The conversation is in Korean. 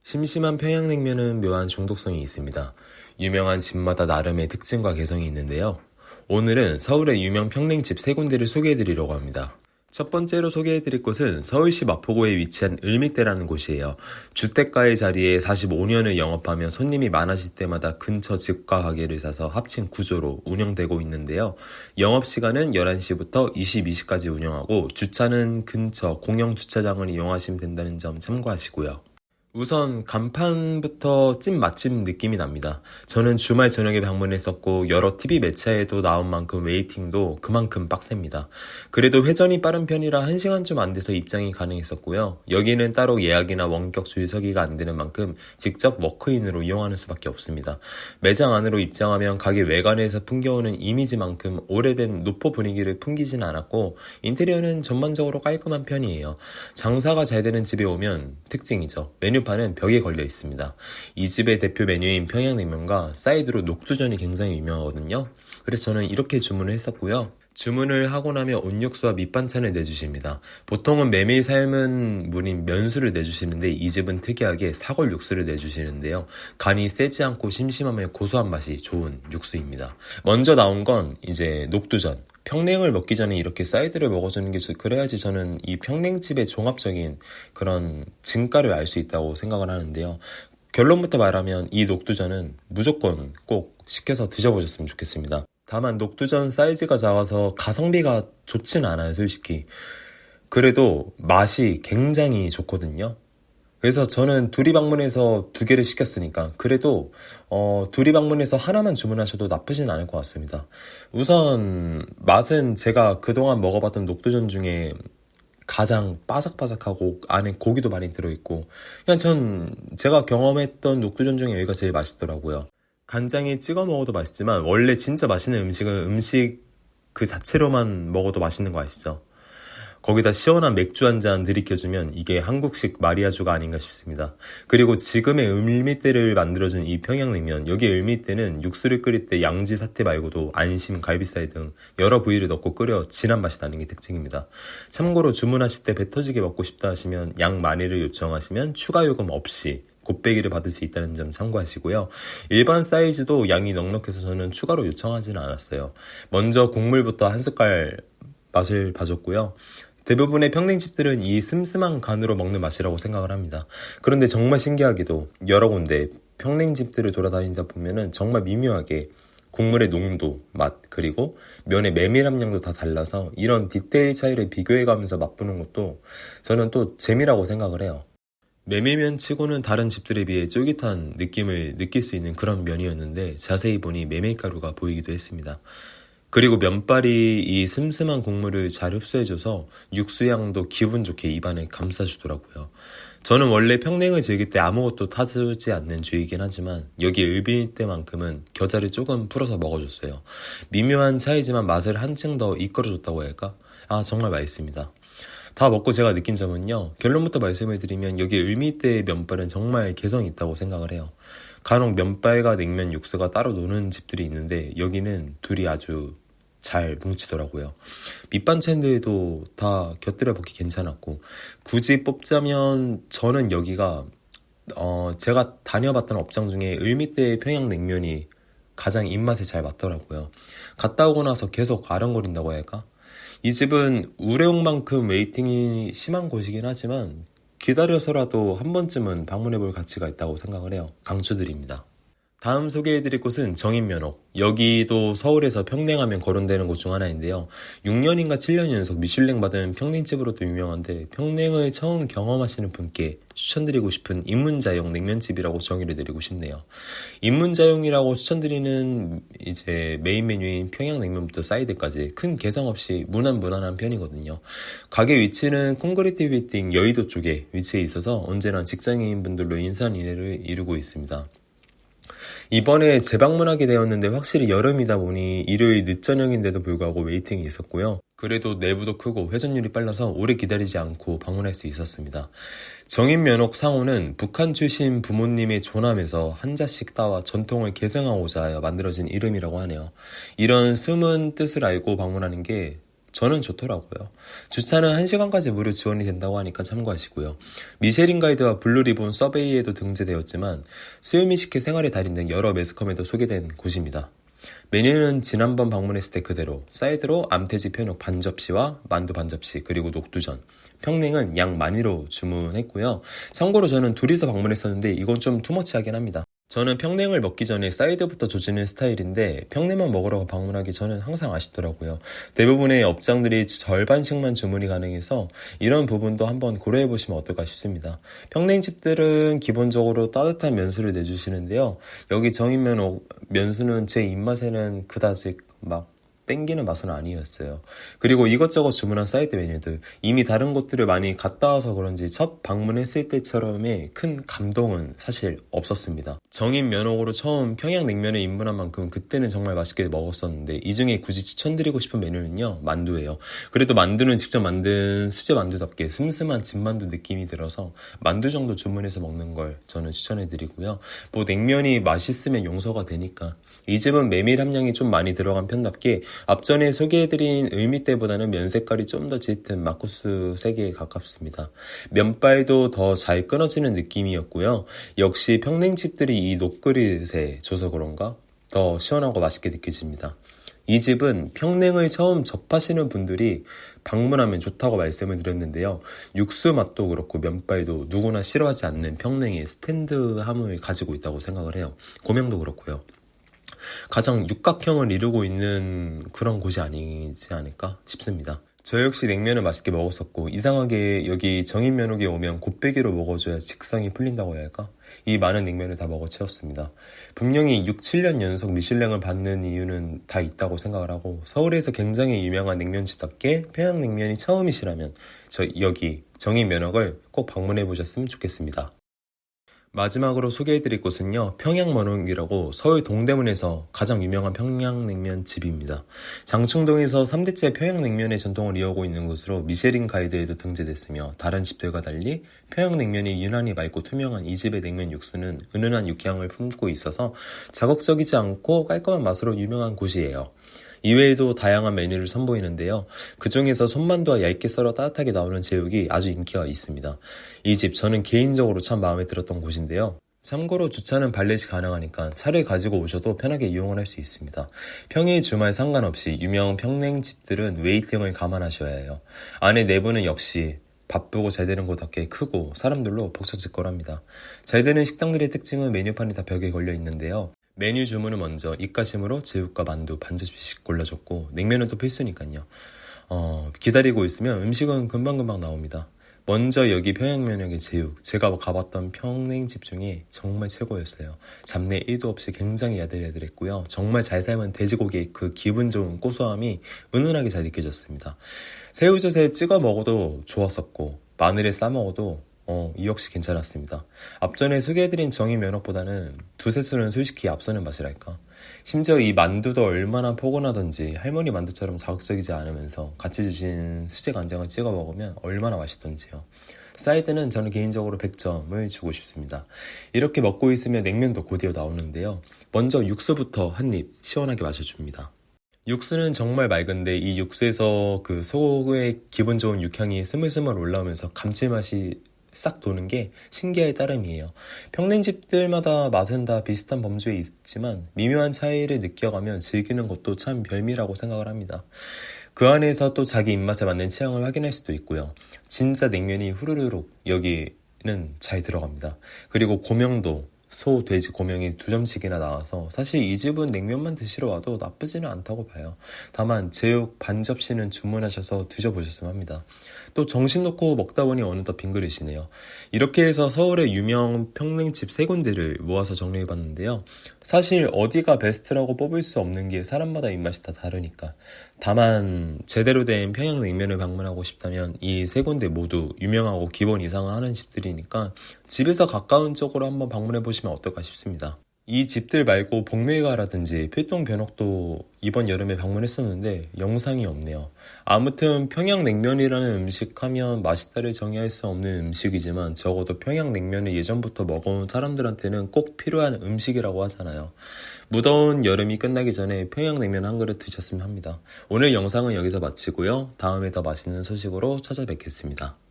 심심한 평양냉면은 묘한 중독성이 있습니다. 유명한 집마다 나름의 특징과 개성이 있는데요. 오늘은 서울의 유명 평냉집 3군데를 소개해드리려고 합니다. 첫 번째로 소개해드릴 곳은 서울시 마포구에 위치한 을미대라는 곳이에요. 주택가의 자리에 45년을 영업하며 손님이 많아질 때마다 근처 집과 가게를 사서 합친 구조로 운영되고 있는데요. 영업시간은 11시부터 22시까지 운영하고 주차는 근처 공영 주차장을 이용하시면 된다는 점 참고하시고요. 우선 간판부터 찐 맛집 느낌이 납니다. 저는 주말 저녁에 방문했었고 여러 TV 매체에도 나온 만큼 웨이팅도 그만큼 빡셉니다. 그래도 회전이 빠른 편이라 1시간 좀 안 돼서 입장이 가능했었고요. 여기는 따로 예약이나 원격 줄서기가 안 되는 만큼 직접 워크인으로 이용하는 수밖에 없습니다. 매장 안으로 입장하면 가게 외관에서 풍겨오는 이미지만큼 오래된 노포 분위기를 풍기진 않았고 인테리어는 전반적으로 깔끔한 편이에요. 장사가 잘 되는 집에 오면 특징이죠. 메뉴판은 벽에 걸려 있습니다. 이 집의 대표 메뉴인 평양냉면과 사이드로 녹두전이 굉장히 유명하거든요. 그래서 저는 이렇게 주문을 했었고요. 주문을 하고 나면 온육수와 밑반찬을 내주십니다. 보통은 메밀 삶은 물인 면수를 내주시는데 이 집은 특이하게 사골 육수를 내주시는데요. 간이 세지 않고 심심하면 고소한 맛이 좋은 육수입니다. 먼저 나온 건 이제 녹두전. 평냉을 먹기 전에 이렇게 사이드를 먹어주는 게 그래야지 저는 이 평냉집의 종합적인 그런 진가를 알 수 있다고 생각을 하는데요. 결론부터 말하면 이 녹두전은 무조건 꼭 시켜서 드셔보셨으면 좋겠습니다. 다만 녹두전 사이즈가 작아서 가성비가 좋진 않아요, 솔직히. 그래도 맛이 굉장히 좋거든요. 그래서 저는 둘이 방문해서 2개를 시켰으니까 그래도 둘이 방문해서 하나만 주문하셔도 나쁘진 않을 것 같습니다. 우선 맛은 제가 그동안 먹어봤던 녹두전 중에 가장 바삭바삭하고 안에 고기도 많이 들어있고 그냥 제가 경험했던 녹두전 중에 여기가 제일 맛있더라고요. 간장에 찍어 먹어도 맛있지만 원래 진짜 맛있는 음식은 음식 그 자체로만 먹어도 맛있는 거 아시죠? 거기다 시원한 맥주 한 잔 들이켜주면 이게 한국식 마리아주가 아닌가 싶습니다. 그리고 지금의 을미대를 만들어준 이 평양냉면, 여기 을미대는 육수를 끓일 때 양지 사태 말고도 안심, 갈비살 등 여러 부위를 넣고 끓여 진한 맛이 나는 게 특징입니다. 참고로 주문하실 때 배 터지게 먹고 싶다 하시면 양 많이를 요청하시면 추가 요금 없이 곱빼기를 받을 수 있다는 점 참고하시고요. 일반 사이즈도 양이 넉넉해서 저는 추가로 요청하지는 않았어요. 먼저 국물부터 한 숟갈 맛을 봐줬고요. 대부분의 평냉집들은 이 슴슴한 간으로 먹는 맛이라고 생각을 합니다. 그런데 정말 신기하게도 여러 군데 평냉집들을 돌아다니다 보면은 정말 미묘하게 국물의 농도, 맛, 그리고 면의 메밀 함량도 다 달라서 이런 디테일 차이를 비교해가면서 맛보는 것도 저는 또 재미라고 생각을 해요. 메밀면 치고는 다른 집들에 비해 쫄깃한 느낌을 느낄 수 있는 그런 면이었는데 자세히 보니 메밀가루가 보이기도 했습니다. 그리고 면발이 이 슴슴한 국물을 잘 흡수해줘서 육수향도 기분 좋게 입안에 감싸주더라고요. 저는 원래 평냉을 즐길 때 아무것도 타주지 않는 주의이긴 하지만 여기 을비때만큼은 겨자를 조금 풀어서 먹어줬어요. 미묘한 차이지만 맛을 한층 더 이끌어줬다고 할까? 정말 맛있습니다. 다 먹고 제가 느낀 점은요. 결론부터 말씀을 드리면 여기 을미대의 면발은 정말 개성이 있다고 생각을 해요. 간혹 면발과 냉면 육수가 따로 노는 집들이 있는데 여기는 둘이 아주 잘 뭉치더라고요. 밑반찬들도 다 곁들여 먹기 괜찮았고 굳이 뽑자면 저는 여기가 제가 다녀봤던 업장 중에 을미대의 평양냉면이 가장 입맛에 잘 맞더라고요. 갔다 오고 나서 계속 아른거린다고 할까? 이 집은 우레옥만큼 웨이팅이 심한 곳이긴 하지만 기다려서라도 한 번쯤은 방문해볼 가치가 있다고 생각을 해요. 강추드립니다. 다음 소개해드릴 곳은 정인면옥. 여기도 서울에서 평냉하면 거론되는 곳 중 하나인데요. 6년인가 7년 연속 미슐랭 받은 평냉집으로도 유명한데 평냉을 처음 경험하시는 분께 추천드리고 싶은 입문자용 냉면집이라고 정의를 내리고 싶네요. 입문자용이라고 추천드리는 이제 메인 메뉴인 평양냉면부터 사이드까지 큰 개성 없이 무난무난한 편이거든요. 가게 위치는 콘크리트 빌딩 여의도 쪽에 위치해 있어서 언제나 직장인분들로 인산인해를 이루고 있습니다. 이번에 재방문하게 되었는데 확실히 여름이다 보니 일요일 늦저녁인데도 불구하고 웨이팅이 있었고요. 그래도 내부도 크고 회전율이 빨라서 오래 기다리지 않고 방문할 수 있었습니다. 정인면옥 상호는 북한 출신 부모님의 조남에서 한자식 따와 전통을 계승하고자 하여 만들어진 이름이라고 하네요. 이런 숨은 뜻을 알고 방문하는 게 저는 좋더라고요. 주차는 1시간까지 무료 지원이 된다고 하니까 참고하시고요. 미쉐린 가이드와 블루리본 서베이에도 등재되었지만 스유미식회 생활의 달인 등 여러 매스컴에도 소개된 곳입니다. 메뉴는 지난번 방문했을 때 그대로 사이드로 암태지 편육 반접시와 만두 반접시 그리고 녹두전, 평냉은 양 많이로 주문했고요. 참고로 저는 둘이서 방문했었는데 이건 좀 투머치하긴 합니다. 저는 평냉을 먹기 전에 사이드부터 조지는 스타일인데 평냉만 먹으러 방문하기 저는 항상 아쉽더라고요. 대부분의 업장들이 절반씩만 주문이 가능해서 이런 부분도 한번 고려해보시면 어떨까 싶습니다. 평냉집들은 기본적으로 따뜻한 면수를 내주시는데요. 여기 정인면 면수는 제 입맛에는 그다지 막 땡기는 맛은 아니었어요. 그리고 이것저것 주문한 사이드 메뉴들 이미 다른 곳들을 많이 갔다 와서 그런지 첫 방문했을 때처럼의 큰 감동은 사실 없었습니다. 정인 면옥으로 처음 평양냉면을 입문한 만큼 그때는 정말 맛있게 먹었었는데 이 중에 굳이 추천드리고 싶은 메뉴는요, 만두예요. 그래도 만두는 직접 만든 수제 만두답게 슴슴한 집만두 느낌이 들어서 만두 정도 주문해서 먹는 걸 저는 추천해드리고요. 뭐 냉면이 맛있으면 용서가 되니까 이 집은 메밀 함량이 좀 많이 들어간 편답게 앞전에 소개해드린 을미때보다는 면 색깔이 좀 더 짙은 막국수 색에 가깝습니다. 면발도 더 잘 끊어지는 느낌이었고요. 역시 평냉집들이 이 녹그릇에 줘서 그런가 더 시원하고 맛있게 느껴집니다. 이 집은 평냉을 처음 접하시는 분들이 방문하면 좋다고 말씀을 드렸는데요. 육수 맛도 그렇고 면발도 누구나 싫어하지 않는 평냉의 스탠드함을 가지고 있다고 생각을 해요. 고명도 그렇고요. 가장 육각형을 이루고 있는 그런 곳이 아니지 않을까 싶습니다. 저 역시 냉면을 맛있게 먹었었고 이상하게 여기 정인면옥에 오면 곱빼기로 먹어줘야 직성이 풀린다고 해야 할까? 이 많은 냉면을 다 먹어 채웠습니다. 분명히 6, 7년 연속 미슐랭을 받는 이유는 다 있다고 생각을 하고 서울에서 굉장히 유명한 냉면집답게 평양냉면이 처음이시라면 저 여기 정인면옥을 꼭 방문해 보셨으면 좋겠습니다. 마지막으로 소개해드릴 곳은요, 평양면옥이라고 서울 동대문에서 가장 유명한 평양냉면 집입니다. 장충동에서 3대째 평양냉면의 전통을 이어오고 있는 곳으로 미쉐린 가이드에도 등재됐으며 다른 집들과 달리 평양냉면이 유난히 맑고 투명한 이 집의 냉면 육수는 은은한 육향을 품고 있어서 자극적이지 않고 깔끔한 맛으로 유명한 곳이에요. 이외에도 다양한 메뉴를 선보이는데요. 그 중에서 손만두와 얇게 썰어 따뜻하게 나오는 제육이 아주 인기가 있습니다. 이 집 저는 개인적으로 참 마음에 들었던 곳인데요. 참고로 주차는 발렛이 가능하니까 차를 가지고 오셔도 편하게 이용을 할 수 있습니다. 평일 주말 상관없이 유명 평냉집들은 웨이팅을 감안하셔야 해요. 안에 내부는 역시 바쁘고 잘 되는 곳답게 크고 사람들로 벅차지껄합니다. 잘 되는 식당들의 특징은 메뉴판이 다 벽에 걸려 있는데요. 메뉴 주문은 먼저 입가심으로 제육과 만두 반접시씩 골라줬고 냉면은 또 필수니까요. 기다리고 있으면 음식은 금방금방 나옵니다. 먼저 여기 평양면역의 제육, 제가 가봤던 평냉집 중에 정말 최고였어요. 잡내 1도 없이 굉장히 야들야들했고요. 정말 잘 삶은 돼지고기의 그 기분 좋은 고소함이 은은하게 잘 느껴졌습니다. 새우젓에 찍어 먹어도 좋았었고 마늘에 싸 먹어도 이 역시 괜찮았습니다. 앞전에 소개해드린 정인면옥보다는 두세 수는 솔직히 앞서는 맛이랄까. 심지어 이 만두도 얼마나 포근하던지 할머니 만두처럼 자극적이지 않으면서 같이 주신 수제 간장을 찍어 먹으면 얼마나 맛있던지요. 사이드는 저는 개인적으로 100점을 주고 싶습니다. 이렇게 먹고 있으면 냉면도 곧이어 나오는데요. 먼저 육수부터 한 입 시원하게 마셔줍니다. 육수는 정말 맑은데 이 육수에서 그 속의 기분 좋은 육향이 스물스물 올라오면서 감칠맛이 싹 도는 게 신기할 따름이에요. 평냉집들마다 맛은 다 비슷한 범주에 있지만 미묘한 차이를 느껴가면 즐기는 것도 참 별미라고 생각을 합니다. 그 안에서 또 자기 입맛에 맞는 취향을 확인할 수도 있고요. 진짜 냉면이 후루룩 여기는 잘 들어갑니다. 그리고 고명도 소, 돼지 고명이 2점씩이나 나와서 사실 이 집은 냉면만 드시러 와도 나쁘지는 않다고 봐요. 다만 제육 반 접시는 주문하셔서 드셔보셨으면 합니다. 또 정신 놓고 먹다 보니 어느덧 빈 그릇이네요. 이렇게 해서 서울의 유명 평냉집 3군데를 모아서 정리해봤는데요. 사실 어디가 베스트라고 뽑을 수 없는 게 사람마다 입맛이 다 다르니까. 다만 제대로 된 평양냉면을 방문하고 싶다면 이 3군데 모두 유명하고 기본 이상을 하는 집들이니까 집에서 가까운 쪽으로 한번 방문해보시면 어떨까 싶습니다. 이 집들 말고 복밀가라든지 필동변옥도 이번 여름에 방문했었는데 영상이 없네요. 아무튼 평양냉면이라는 음식 하면 맛있다를 정의할 수 없는 음식이지만 적어도 평양냉면을 예전부터 먹어온 사람들한테는 꼭 필요한 음식이라고 하잖아요. 무더운 여름이 끝나기 전에 평양냉면 한 그릇 드셨으면 합니다. 오늘 영상은 여기서 마치고요. 다음에 더 맛있는 소식으로 찾아뵙겠습니다.